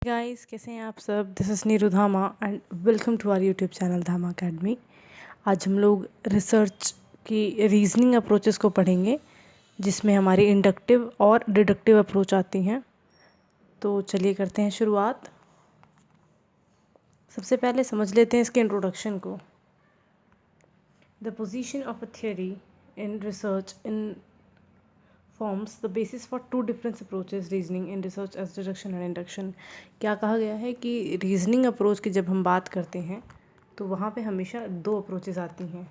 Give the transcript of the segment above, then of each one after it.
Guys, कैसे हैं आप सब। This is Neeru Dhama and welcome to our YouTube channel Dhama academy. आज हम लोग रिसर्च की रीजनिंग अप्रोचेस को पढ़ेंगे, जिसमें हमारी इंडक्टिव और डिडक्टिव अप्रोच आती हैं। तो चलिए करते हैं शुरुआत। सबसे पहले समझ लेते हैं इसके इंट्रोडक्शन को। The position of a theory in research in forms the basis for two different approaches reasoning in research as deduction and induction। क्या कहा गया है कि रीजनिंग अप्रोच की जब हम बात करते हैं तो वहाँ पे हमेशा दो अप्रोचेस आती हैं।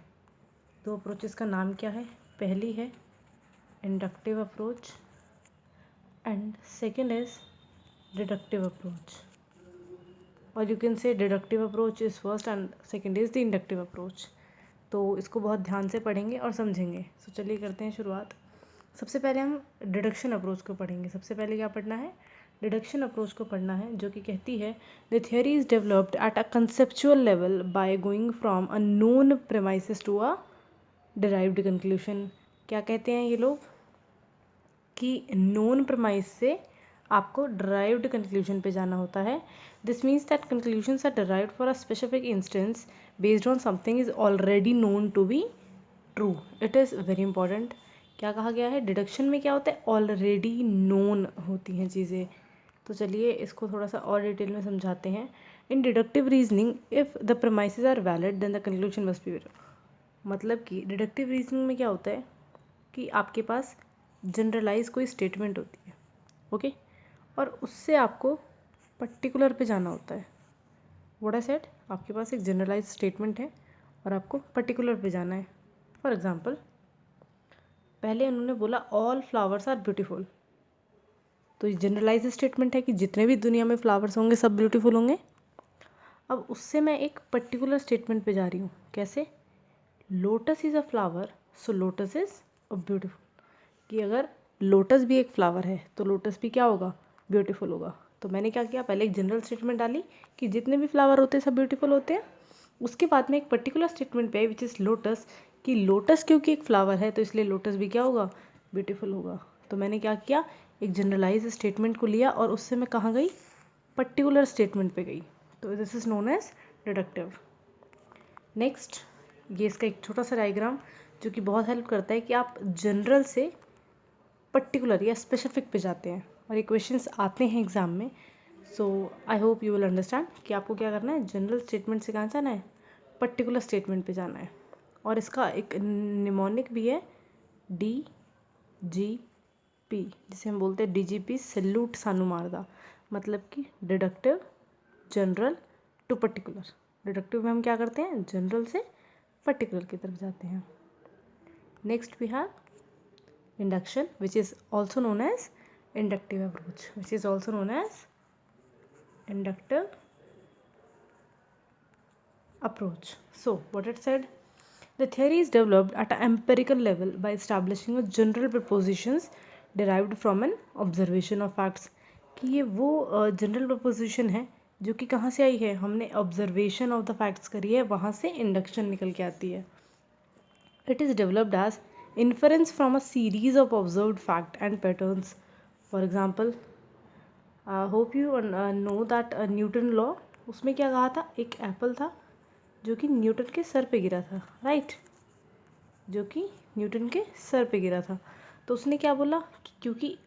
दो अप्रोचेस का नाम क्या है? पहली है inductive approach and second is deductive approach, और you can say deductive approach is first and second is the inductive approach. तो इसको बहुत ध्यान से पढ़ेंगे और समझेंगे। तो चलिए करते हैं शुरुआत। सबसे पहले हम डिडक्शन अप्रोच को पढ़ेंगे। सबसे पहले क्या पढ़ना है? डिडक्शन अप्रोच को पढ़ना है, जो कि कहती है the theory is developed at a conceptual level by going from a known premises to a derived conclusion. क्या कहते हैं ये लोग कि नोन प्रेमाइस से आपको डिराइव्ड कंक्लूजन पे जाना होता है। This means that conclusions are derived for a specific instance based on something is already known to be true. It is very important. क्या कहा गया है? डिडक्शन में क्या होता है? ऑलरेडी नोन होती हैं चीज़ें। तो चलिए इसको थोड़ा सा और डिटेल में समझाते हैं। In deductive reasoning if the premises are valid then the conclusion must be valid. मतलब कि डिडक्टिव रीजनिंग में क्या होता है कि आपके पास जनरलाइज कोई स्टेटमेंट होती है, ओके, और उससे आपको पर्टिकुलर पे जाना होता है। व्हाट आई सेड, आपके पास एक जनरलाइज स्टेटमेंट है और आपको पर्टिकुलर पे जाना है। फॉर एग्जांपल, पहले उन्होंने बोला ऑल फ्लावर्स आर ब्यूटीफुल। तो ये जनरलाइज स्टेटमेंट है कि जितने भी दुनिया में फ्लावर्स होंगे सब ब्यूटीफुल होंगे। अब उससे मैं एक पर्टिकुलर स्टेटमेंट पे जा रही हूँ। कैसे? Lotus is a flower so lotus is a beautiful. कि अगर लोटस भी एक फ्लावर है तो लोटस भी क्या होगा? ब्यूटीफुल होगा। तो मैंने क्या किया? पहले एक जनरल स्टेटमेंट डाली कि जितने भी फ्लावर होते हैं सब ब्यूटीफुल होते हैं। उसके बाद में एक पर्टिकुलर स्टेटमेंट पे आई विच इज़ लोटस, कि लोटस क्योंकि एक फ्लावर है तो इसलिए लोटस भी क्या होगा? ब्यूटीफुल होगा। तो मैंने क्या किया? एक जनरलाइज स्टेटमेंट को लिया और उससे मैं कहाँ गई? पर्टिकुलर स्टेटमेंट पे गई। तो this is known as deductive. Next, ये इसका एक छोटा सा डायग्राम जो कि बहुत हेल्प करता है कि आप जनरल से पर्टिकुलर या स्पेसिफिक पे जाते हैं और ये क्वेश्चंस आते हैं एग्ज़ाम में। So I hope you will understand कि आपको क्या करना है। जनरल स्टेटमेंट से कहाँ जाना है? पर्टिकुलर स्टेटमेंट पे जाना है। और इसका एक निमोनिक भी है, DGP, जिसे हम बोलते हैं DGP, सैल्यूट सानू मारदा। मतलब कि deductive, general to particular. Deductive में हम क्या करते हैं? जनरल से पर्टिकुलर की तरफ जाते हैं। Next we have induction, which is also known as inductive approach, which is also known as inductive approach. So what it said, the theory is developed at an empirical level by establishing a general propositions derived from an observation of facts। कि ये वो general preposition है जो कि कहाँ से आई है? हमने ऑब्जर्वेशन ऑफ द फैक्ट्स करी है, वहाँ से इंडक्शन निकल के आती है। It is developed as inference from a series of observed fact and patterns. For example, hope you know that Newton law, उसमें क्या कहा था? एक एप्पल था जो कि न्यूटन के सर पे गिरा था, राइट? जो कि न्यूटन के सर पे गिरा था। तो उसने क्या बोला कि क्योंकि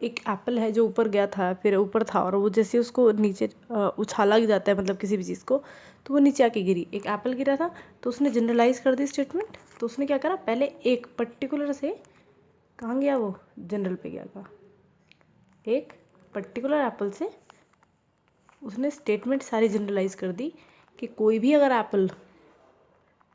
एक एप्पल है जो ऊपर गया था, फिर ऊपर था, और वो जैसे उसको नीचे उछाला जाता है, मतलब किसी भी चीज़ को, तो वो नीचे आके गिरी। एक एप्पल गिरा था तो उसने जनरलाइज कर दी स्टेटमेंट। तो उसने क्या करा? पहले एक पर्टिकुलर से कहाँ गया? वो जनरल पे गया था। एक पर्टिकुलर एप्पल से उसने स्टेटमेंट सारी जनरलाइज कर दी कि कोई भी अगर एप्पल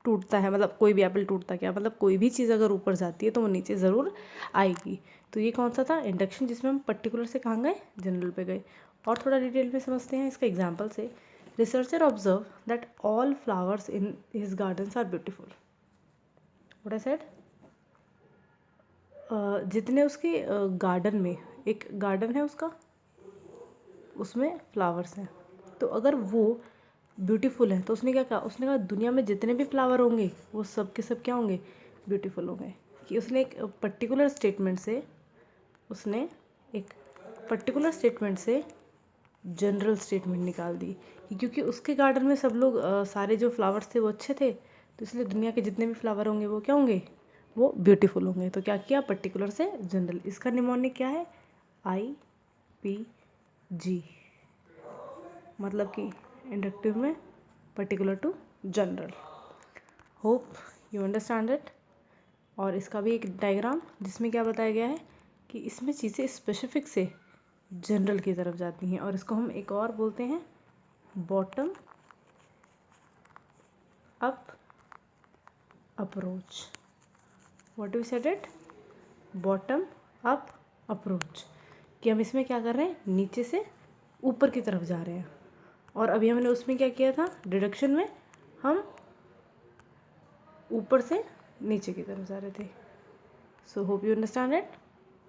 टूटता है, मतलब कोई भी एप्पल टूटता, क्या मतलब कोई भी चीज़ अगर ऊपर जाती है तो वो नीचे ज़रूर आएगी। तो ये कौन सा था? इंडक्शन, जिसमें हम पर्टिकुलर से कहाँ गए? जनरल पे गए। और थोड़ा डिटेल में समझते हैं इसका एग्जाम्पल से। Researcher observe that all flowers in his gardens are beautiful. What I said, जितने उसके गार्डन में, एक गार्डन है उसका, उसमें फ्लावर्स हैं, तो अगर वो ब्यूटीफुल है तो उसने क्या कहा? उसने कहा दुनिया में जितने भी फ्लावर होंगे वो सब के सब क्या होंगे? ब्यूटीफुल होंगे। कि उसने एक पर्टिकुलर स्टेटमेंट से जनरल स्टेटमेंट निकाल दी कि क्योंकि उसके गार्डन में सब लोग सारे जो फ्लावर्स थे वो अच्छे थे, तो इसलिए दुनिया के जितने भी फ्लावर होंगे वो क्या होंगे, वो ब्यूटीफुल होंगे। तो क्या किया, पर्टिकुलर से जनरल। इसका निमोनिक क्या है, IPG, मतलब कि इंडक्टिव में particular to general. Hope you understand it. और इसका भी एक डायग्राम जिसमें क्या बताया गया है कि इसमें चीज़ें स्पेसिफिक से जनरल की तरफ जाती हैं, और इसको हम एक और बोलते हैं bottom up approach. What we said it, bottom up approach, कि हम इसमें क्या कर रहे हैं, नीचे से ऊपर की तरफ जा रहे हैं। और अभी हमने उसमें क्या किया था, डिडक्शन में हम ऊपर से नीचे की तरफ जा रहे थे। So hope you understand it.